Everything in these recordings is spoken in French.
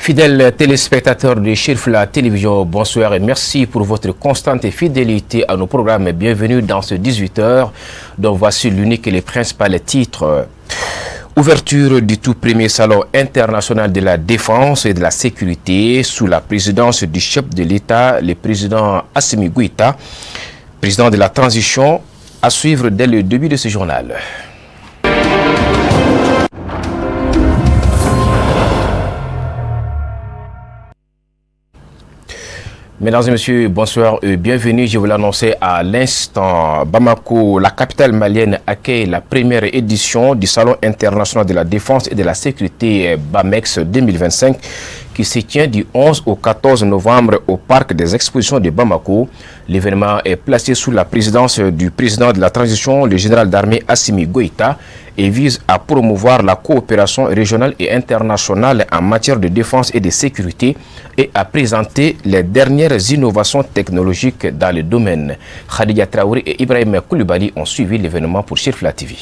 Fidèles téléspectateurs de Chirfla Télévision, bonsoir et merci pour votre constante fidélité à nos programmes. Bienvenue dans ce 18h, dont voici l'unique et les principaux titres. Ouverture du tout premier salon international de la défense et de la sécurité sous la présidence du chef de l'État, le président Assimi Goïta, président de la transition, à suivre dès le début de ce journal. Mesdames et messieurs, bonsoir et bienvenue. Je vous l'annonçais à l'instant. Bamako, la capitale malienne, accueille la première édition du Salon international de la défense et de la sécurité BAMEX 2025 qui se tient du 11 au 14 novembre au parc des expositions de Bamako. L'événement est placé sous la présidence du président de la transition, le général d'armée Assimi Goïta, et vise à promouvoir la coopération régionale et internationale en matière de défense et de sécurité et à présenter les dernières innovations technologiques dans le domaine. Khadija Traoré et Ibrahim Koulibaly ont suivi l'événement pour Chirfla TV.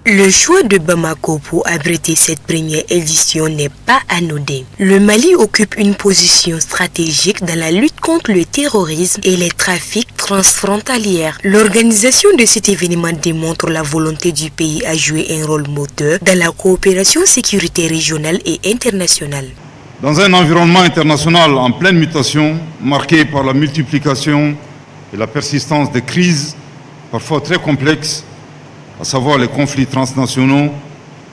Le choix de Bamako pour abriter cette première édition n'est pas anodin. Le Mali occupe une position stratégique dans la lutte contre le terrorisme et les trafics transfrontaliers. L'organisation de cet événement démontre la volonté du pays à jouer un rôle moteur dans la coopération sécurité régionale et internationale. Dans un environnement international en pleine mutation, marqué par la multiplication et la persistance de crises parfois très complexes, à savoir les conflits transnationaux,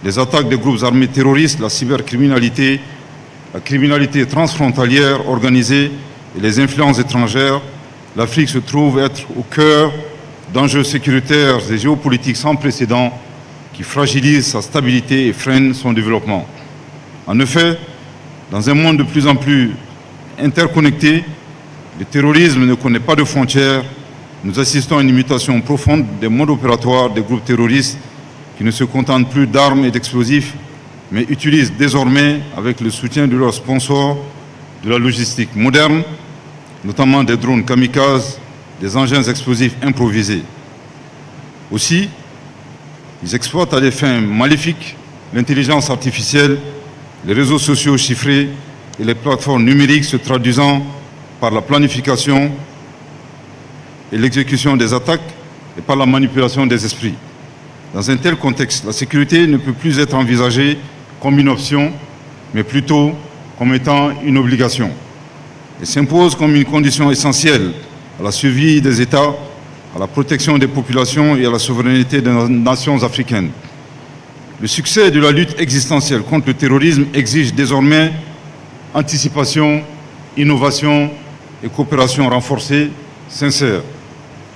les attaques des groupes armés terroristes, la cybercriminalité, la criminalité transfrontalière organisée et les influences étrangères, l'Afrique se trouve être au cœur d'enjeux sécuritaires et géopolitiques sans précédent qui fragilisent sa stabilité et freinent son développement. En effet, dans un monde de plus en plus interconnecté, le terrorisme ne connaît pas de frontières. Nous assistons à une mutation profonde des modes opératoires des groupes terroristes qui ne se contentent plus d'armes et d'explosifs, mais utilisent désormais, avec le soutien de leurs sponsors, de la logistique moderne, notamment des drones kamikazes, des engins explosifs improvisés. Aussi, ils exploitent à des fins maléfiques l'intelligence artificielle, les réseaux sociaux chiffrés et les plateformes numériques se traduisant par la planification et l'exécution des attaques et par la manipulation des esprits. Dans un tel contexte, la sécurité ne peut plus être envisagée comme une option, mais plutôt comme étant une obligation. Elle s'impose comme une condition essentielle à la survie des États, à la protection des populations et à la souveraineté des nations africaines. Le succès de la lutte existentielle contre le terrorisme exige désormais anticipation, innovation et coopération renforcée, sincère.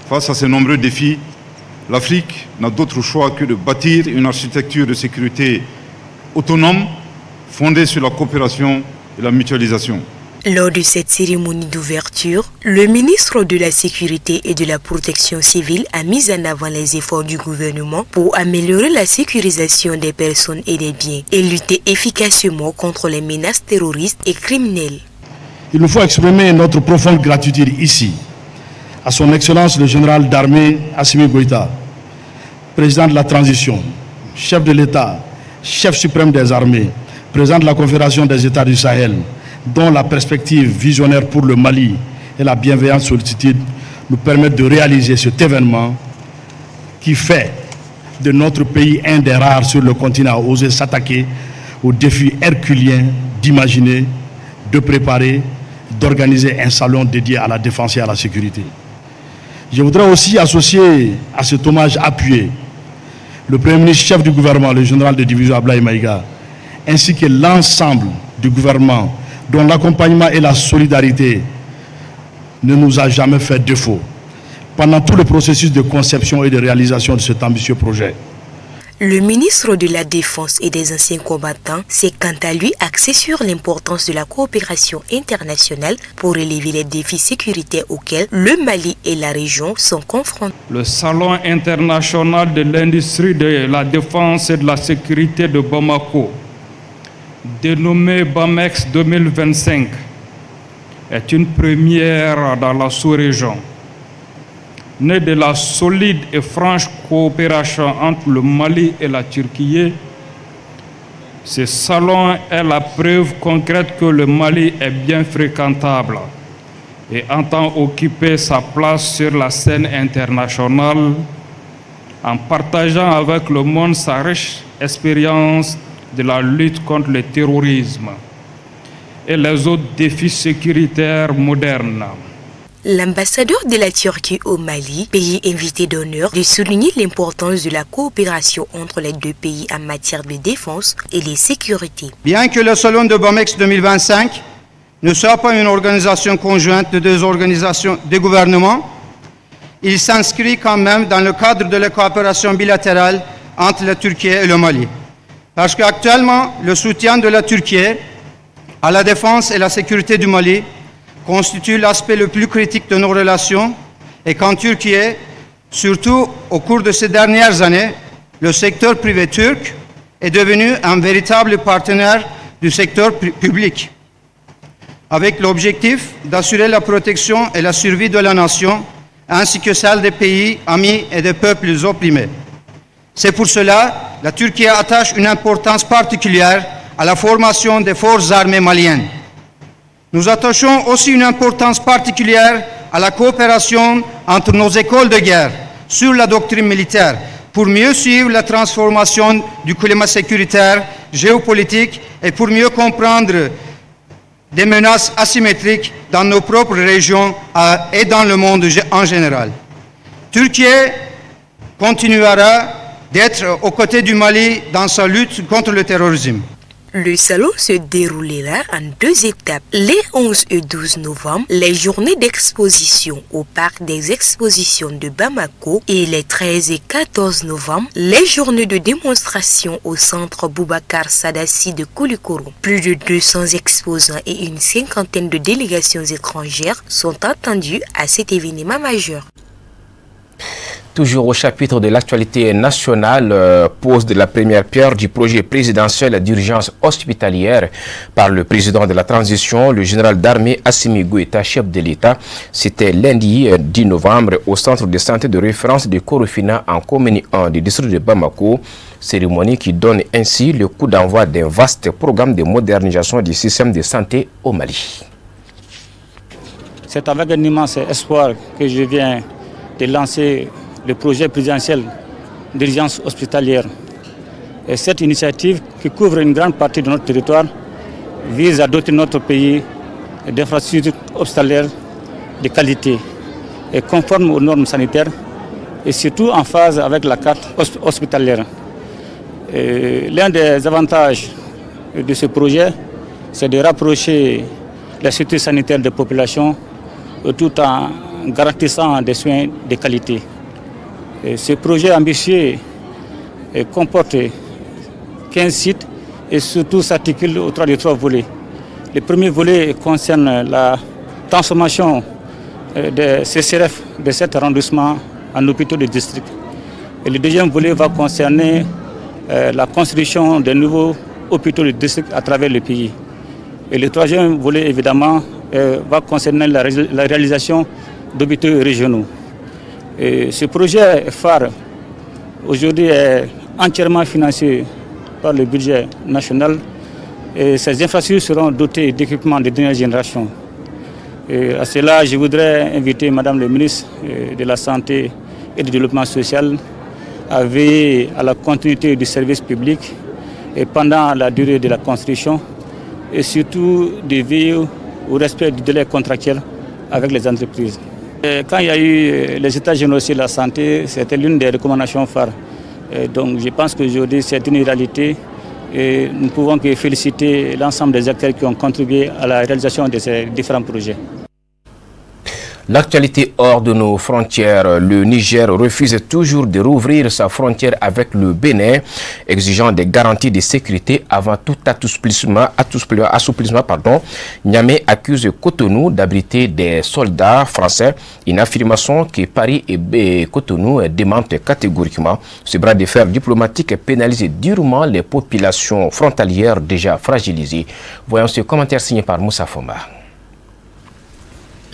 Face à ces nombreux défis, l'Afrique n'a d'autre choix que de bâtir une architecture de sécurité autonome, fondée sur la coopération et la mutualisation. Lors de cette cérémonie d'ouverture, le ministre de la Sécurité et de la Protection civile a mis en avant les efforts du gouvernement pour améliorer la sécurisation des personnes et des biens et lutter efficacement contre les menaces terroristes et criminelles. Il nous faut exprimer notre profonde gratitude ici à son Excellence le général d'armée Assimi Goïta, président de la transition, chef de l'État, chef suprême des armées, président de la Confédération des États du Sahel, dont la perspective visionnaire pour le Mali et la bienveillante sollicitude nous permettent de réaliser cet événement qui fait de notre pays un des rares sur le continent à oser s'attaquer au défi herculien d'imaginer, de préparer, d'organiser un salon dédié à la défense et à la sécurité. Je voudrais aussi associer à cet hommage appuyé le Premier ministre chef du gouvernement, le général de division Ablaye Maïga, ainsi que l'ensemble du gouvernement dont l'accompagnement et la solidarité ne nous a jamais fait défaut pendant tout le processus de conception et de réalisation de cet ambitieux projet. Le ministre de la Défense et des anciens combattants s'est quant à lui axé sur l'importance de la coopération internationale pour relever les défis sécuritaires auxquels le Mali et la région sont confrontés. Le Salon international de l'industrie de la défense et de la sécurité de Bamako, dénommé BAMEX 2025, est une première dans la sous-région. Né de la solide et franche coopération entre le Mali et la Turquie, Ce salon est la preuve concrète que le Mali est bien fréquentable et entend occuper sa place sur la scène internationale en partageant avec le monde sa riche expérience de la lutte contre le terrorisme et les autres défis sécuritaires modernes. L'ambassadeur de la Turquie au Mali, pays invité d'honneur, de souligner l'importance de la coopération entre les deux pays en matière de défense et de sécurité. Bien que le Salon de BAMEX 2025 ne soit pas une organisation conjointe de deux organisations de gouvernement, il s'inscrit quand même dans le cadre de la coopération bilatérale entre la Turquie et le Mali. Parce qu'actuellement, le soutien de la Turquie à la défense et la sécurité du Mali constitue l'aspect le plus critique de nos relations et qu'en Turquie, surtout au cours de ces dernières années, le secteur privé turc est devenu un véritable partenaire du secteur public, avec l'objectif d'assurer la protection et la survie de la nation, ainsi que celle des pays amis et des peuples opprimés. C'est pour cela que la Turquie attache une importance particulière à la formation des forces armées maliennes. Nous attachons aussi une importance particulière à la coopération entre nos écoles de guerre sur la doctrine militaire pour mieux suivre la transformation du climat sécuritaire, géopolitique et pour mieux comprendre des menaces asymétriques dans nos propres régions et dans le monde en général. Turquie continuera d'être aux côtés du Mali dans sa lutte contre le terrorisme. Le salon se déroulera en 2 étapes. Les 11 et 12 novembre, les journées d'exposition au parc des expositions de Bamako et les 13 et 14 novembre, les journées de démonstration au centre Boubacar Sadassi de Koulikoro. Plus de 200 exposants et une 50aine de délégations étrangères sont attendus à cet événement majeur. Toujours au chapitre de l'actualité nationale, pose de la première pierre du projet présidentiel d'urgence hospitalière par le président de la transition, le général d'armée Assimi Goïta, chef de l'État. C'était lundi 10 novembre au centre de santé de référence de Korofina en commune 1 du district de Bamako. Cérémonie qui donne ainsi le coup d'envoi d'un vaste programme de modernisation du système de santé au Mali. C'est avec un immense espoir que je viens de lancer le projet présidentiel d'urgence hospitalière. Et cette initiative, qui couvre une grande partie de notre territoire, vise à doter notre pays d'infrastructures hospitalières de qualité et conformes aux normes sanitaires et surtout en phase avec la carte hospitalière. L'un des avantages de ce projet, c'est de rapprocher la sécurité sanitaire des populations tout en garantissant des soins de qualité. Ce projet ambitieux comporte 15 sites et surtout s'articule autour de 3 volets. Le premier volet concerne la transformation des CCRF de 7 arrondissements en hôpitaux de district. Et le deuxième volet va concerner la construction de nouveaux hôpitaux de district à travers le pays. Et le troisième volet, évidemment, va concerner la réalisation d'hôpitaux régionaux. Et ce projet phare, aujourd'hui, est entièrement financé par le budget national et ces infrastructures seront dotées d'équipements de dernière génération. Et à cela, je voudrais inviter Madame le ministre de la Santé et du Développement social à veiller à la continuité du service public et pendant la durée de la construction et surtout de veiller au respect du délai contractuel avec les entreprises. Quand il y a eu les états généraux de la santé, c'était l'une des recommandations phares. Donc je pense qu'aujourd'hui c'est une réalité et nous ne pouvons que féliciter l'ensemble des acteurs qui ont contribué à la réalisation de ces différents projets. L'actualité hors de nos frontières, le Niger refuse toujours de rouvrir sa frontière avec le Bénin, exigeant des garanties de sécurité avant tout assouplissement. Niamey accuse Cotonou d'abriter des soldats français, une affirmation que Paris et Cotonou démentent catégoriquement. Ce bras de fer diplomatique pénalise durement les populations frontalières déjà fragilisées. Voyons ce commentaire signé par Moussa Foma.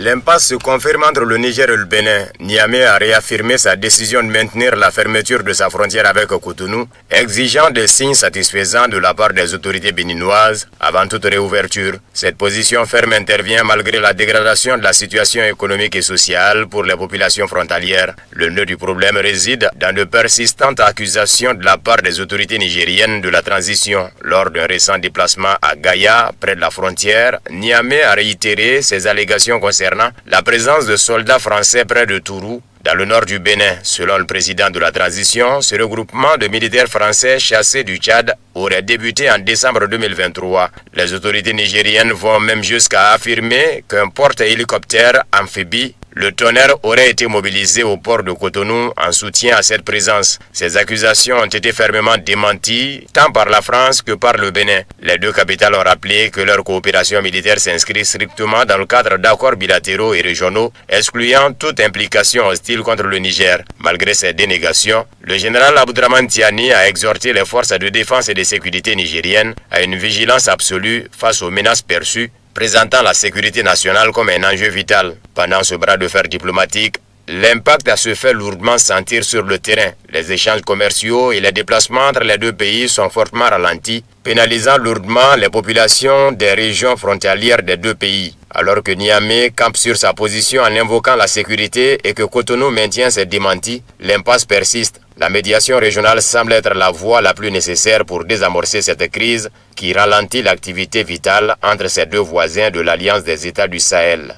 L'impasse se confirme entre le Niger et le Bénin. Niamey a réaffirmé sa décision de maintenir la fermeture de sa frontière avec Cotonou, exigeant des signes satisfaisants de la part des autorités béninoises avant toute réouverture. Cette position ferme intervient malgré la dégradation de la situation économique et sociale pour les populations frontalières. Le nœud du problème réside dans de persistantes accusations de la part des autorités nigériennes de la transition. Lors d'un récent déplacement à Gaïa, près de la frontière, Niamey a réitéré ses allégations concernant la présence de soldats français près de Tourou, dans le nord du Bénin. Selon le président de la transition, ce regroupement de militaires français chassés du Tchad aurait débuté en décembre 2023. Les autorités nigériennes vont même jusqu'à affirmer qu'un porte-hélicoptère amphibie, le Tonnerre, aurait été mobilisé au port de Cotonou en soutien à cette présence. Ces accusations ont été fermement démenties tant par la France que par le Bénin. Les deux capitales ont rappelé que leur coopération militaire s'inscrit strictement dans le cadre d'accords bilatéraux et régionaux, excluant toute implication hostile contre le Niger. Malgré ces dénégations, le général Abdourahmane Tiani a exhorté les forces de défense et de sécurité nigériennes à une vigilance absolue face aux menaces perçues, présentant la sécurité nationale comme un enjeu vital. Pendant ce bras de fer diplomatique, l'impact a se fait lourdement sentir sur le terrain. Les échanges commerciaux et les déplacements entre les deux pays sont fortement ralentis, pénalisant lourdement les populations des régions frontalières des deux pays. Alors que Niamey campe sur sa position en invoquant la sécurité et que Cotonou maintient ses démentis, l'impasse persiste. La médiation régionale semble être la voie la plus nécessaire pour désamorcer cette crise qui ralentit l'activité vitale entre ces deux voisins de l'Alliance des États du Sahel.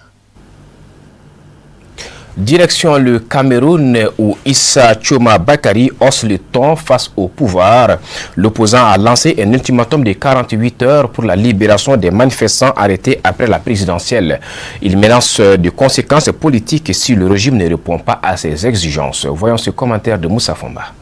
Direction le Cameroun où Issa Choma Bakari hausse le ton face au pouvoir. L'opposant a lancé un ultimatum de 48 heures pour la libération des manifestants arrêtés après la présidentielle. Il menace de conséquences politiques si le régime ne répond pas à ses exigences. Voyons ce commentaire de Moussa Fomba.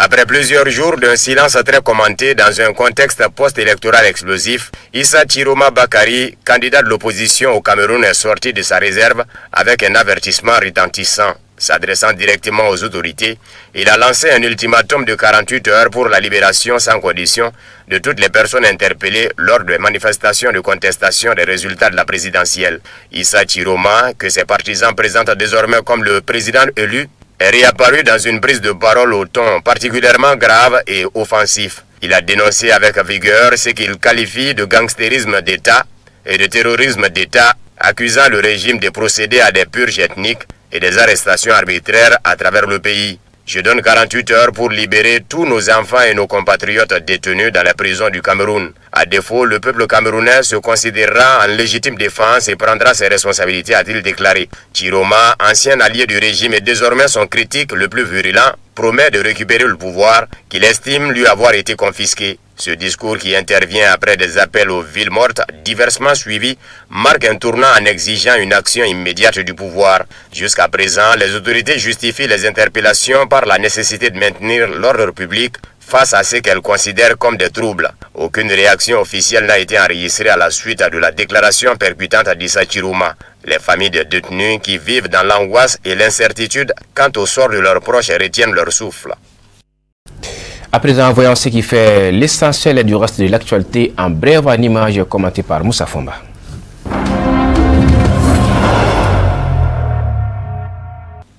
Après plusieurs jours d'un silence très commenté dans un contexte post-électoral explosif, Issa Chiroma Bakari, candidat de l'opposition au Cameroun, est sorti de sa réserve avec un avertissement retentissant. S'adressant directement aux autorités, il a lancé un ultimatum de 48 heures pour la libération sans condition de toutes les personnes interpellées lors des manifestations de contestation des résultats de la présidentielle. Issa Chiroma, que ses partisans présentent désormais comme le président élu, est réapparu dans une prise de parole au ton particulièrement grave et offensif. Il a dénoncé avec vigueur ce qu'il qualifie de gangstérisme d'État et de terrorisme d'État, accusant le régime de procéder à des purges ethniques et des arrestations arbitraires à travers le pays. Je donne 48 heures pour libérer tous nos enfants et nos compatriotes détenus dans les prisons du Cameroun. À défaut, le peuple camerounais se considérera en légitime défense et prendra ses responsabilités, a-t-il déclaré. Chiroma, ancien allié du régime et désormais son critique le plus virulent, promet de récupérer le pouvoir qu'il estime lui avoir été confisqué. Ce discours, qui intervient après des appels aux villes mortes diversement suivis, marque un tournant en exigeant une action immédiate du pouvoir. Jusqu'à présent, les autorités justifient les interpellations par la nécessité de maintenir l'ordre public face à ce qu'elles considèrent comme des troubles. Aucune réaction officielle n'a été enregistrée à la suite de la déclaration percutante d'Issa Chiroma. Les familles de détenus qui vivent dans l'angoisse et l'incertitude quant au sort de leurs proches retiennent leur souffle. À présent, voyons ce qui fait l'essentiel du reste de l'actualité en brève en image commentée par Moussa Fomba.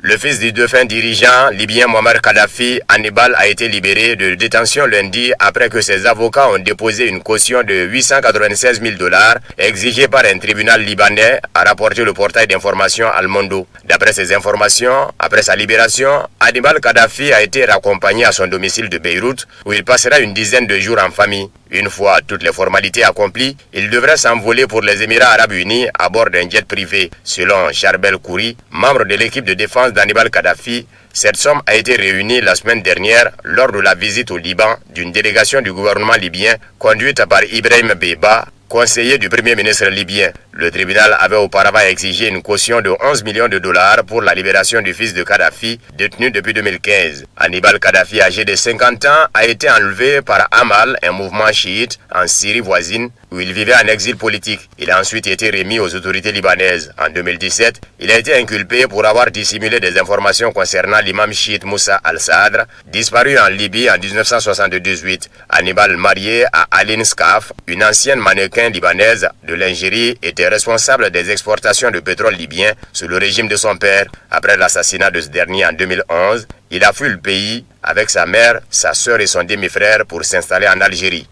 Le fils du défunt dirigeant libyen Muammar Kadhafi, Hannibal, a été libéré de détention lundi après que ses avocats ont déposé une caution de 896 000 $ exigée par un tribunal libanais, a rapporté le portail d'information Al Mondo. D'après ces informations, après sa libération, Hannibal Kadhafi a été raccompagné à son domicile de Beyrouth où il passera une dizaine de jours en famille. Une fois toutes les formalités accomplies, il devrait s'envoler pour les Émirats Arabes Unis à bord d'un jet privé. Selon Charbel Kouri, membre de l'équipe de défense d'Hannibal Kadhafi, cette somme a été réunie la semaine dernière lors de la visite au Liban d'une délégation du gouvernement libyen conduite par Ibrahim Beba, conseiller du Premier ministre libyen. Le tribunal avait auparavant exigé une caution de 11 millions de $ pour la libération du fils de Kadhafi, détenu depuis 2015. Hannibal Kadhafi, âgé de 50 ans, a été enlevé par Amal, un mouvement chiite en Syrie voisine, où il vivait en exil politique. Il a ensuite été remis aux autorités libanaises. En 2017, il a été inculpé pour avoir dissimulé des informations concernant l'imam chiite Moussa al-Sadr, disparu en Libye en 1978. Hannibal, marié à Aline Skaf, une ancienne mannequin américain-libanaise de l'Algérie était responsable des exportations de pétrole libyen sous le régime de son père. Après l'assassinat de ce dernier en 2011, il a fui le pays avec sa mère, sa sœur et son demi-frère pour s'installer en Algérie.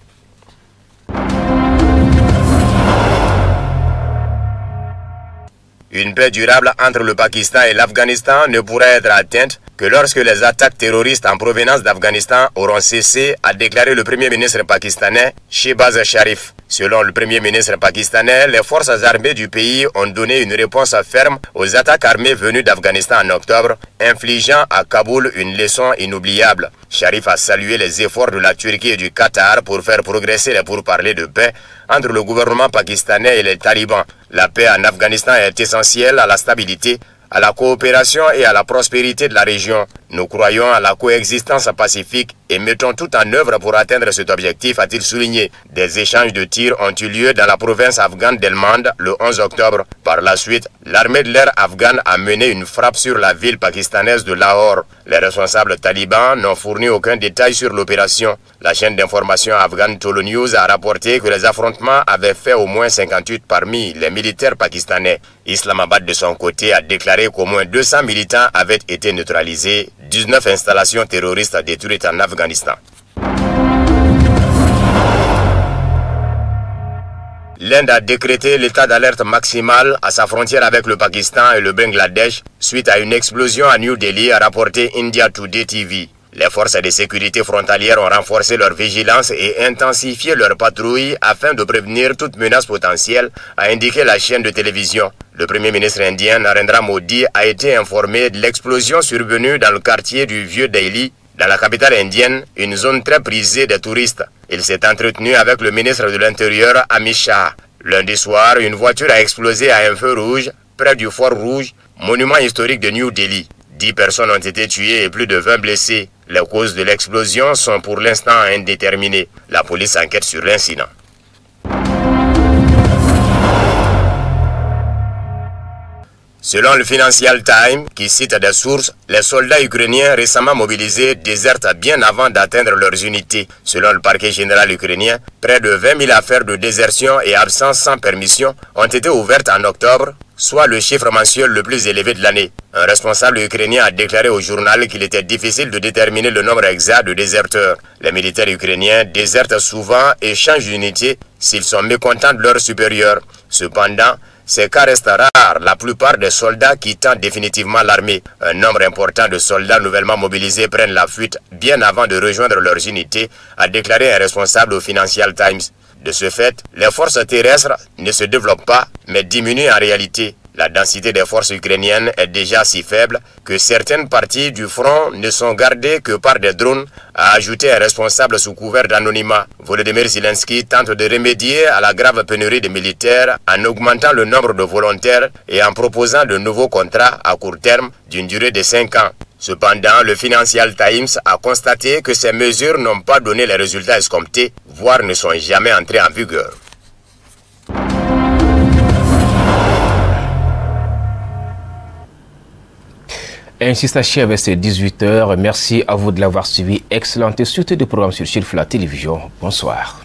Une paix durable entre le Pakistan et l'Afghanistan ne pourrait être atteinte que lorsque les attaques terroristes en provenance d'Afghanistan auront cessé, a déclaré le Premier ministre pakistanais Shehbaz Sharif. Selon le Premier ministre pakistanais, les forces armées du pays ont donné une réponse ferme aux attaques armées venues d'Afghanistan en octobre, infligeant à Kaboul une leçon inoubliable. Sharif a salué les efforts de la Turquie et du Qatar pour faire progresser les pourparlers de paix entre le gouvernement pakistanais et les talibans. La paix en Afghanistan est essentielle à la stabilité, à la coopération et à la prospérité de la région. Nous croyons à la coexistence pacifique et mettons tout en œuvre pour atteindre cet objectif, a-t-il souligné. Des échanges de tirs ont eu lieu dans la province afghane d'Helmand le 11 octobre. Par la suite, l'armée de l'air afghane a mené une frappe sur la ville pakistanaise de Lahore. Les responsables talibans n'ont fourni aucun détail sur l'opération. La chaîne d'information afghane Tolo News a rapporté que les affrontements avaient fait au moins 58 parmi les militaires pakistanais. Islamabad de son côté a déclaré qu'au moins 200 militants avaient été neutralisés, 19 installations terroristes détruites en Afghanistan. L'Inde a décrété l'état d'alerte maximal à sa frontière avec le Pakistan et le Bangladesh suite à une explosion à New Delhi, a rapporté India Today TV. Les forces de sécurité frontalières ont renforcé leur vigilance et intensifié leur patrouille afin de prévenir toute menace potentielle, a indiqué la chaîne de télévision. Le Premier ministre indien Narendra Modi a été informé de l'explosion survenue dans le quartier du Vieux Delhi, dans la capitale indienne, une zone très prisée des touristes. Il s'est entretenu avec le ministre de l'Intérieur Amit Shah. Lundi soir, une voiture a explosé à un feu rouge près du Fort Rouge, monument historique de New Delhi. 10 personnes ont été tuées et plus de 20 blessés. Les causes de l'explosion sont pour l'instant indéterminées. La police enquête sur l'incident. Selon le Financial Times, qui cite des sources, les soldats ukrainiens récemment mobilisés désertent bien avant d'atteindre leurs unités. Selon le parquet général ukrainien, près de 20 000 affaires de désertion et absence sans permission ont été ouvertes en octobre, soit le chiffre mensuel le plus élevé de l'année. Un responsable ukrainien a déclaré au journal qu'il était difficile de déterminer le nombre exact de déserteurs. Les militaires ukrainiens désertent souvent et changent d'unité s'ils sont mécontents de leurs supérieurs. Cependant, ces cas restent rares, la plupart des soldats quittant définitivement l'armée. Un nombre important de soldats nouvellement mobilisés prennent la fuite bien avant de rejoindre leurs unités, a déclaré un responsable au Financial Times. De ce fait, les forces terrestres ne se développent pas, mais diminuent en réalité. La densité des forces ukrainiennes est déjà si faible que certaines parties du front ne sont gardées que par des drones, a ajouté un responsable sous couvert d'anonymat. Volodymyr Zelensky tente de remédier à la grave pénurie de militaires en augmentant le nombre de volontaires et en proposant de nouveaux contrats à court terme d'une durée de 5 ans. Cependant, le Financial Times a constaté que ces mesures n'ont pas donné les résultats escomptés, voire ne sont jamais entrées en vigueur. Ainsi s'achève ces 18h. Merci à vous de l'avoir suivi. Excellente suite de programmes sur Chilfla Télévision. Bonsoir.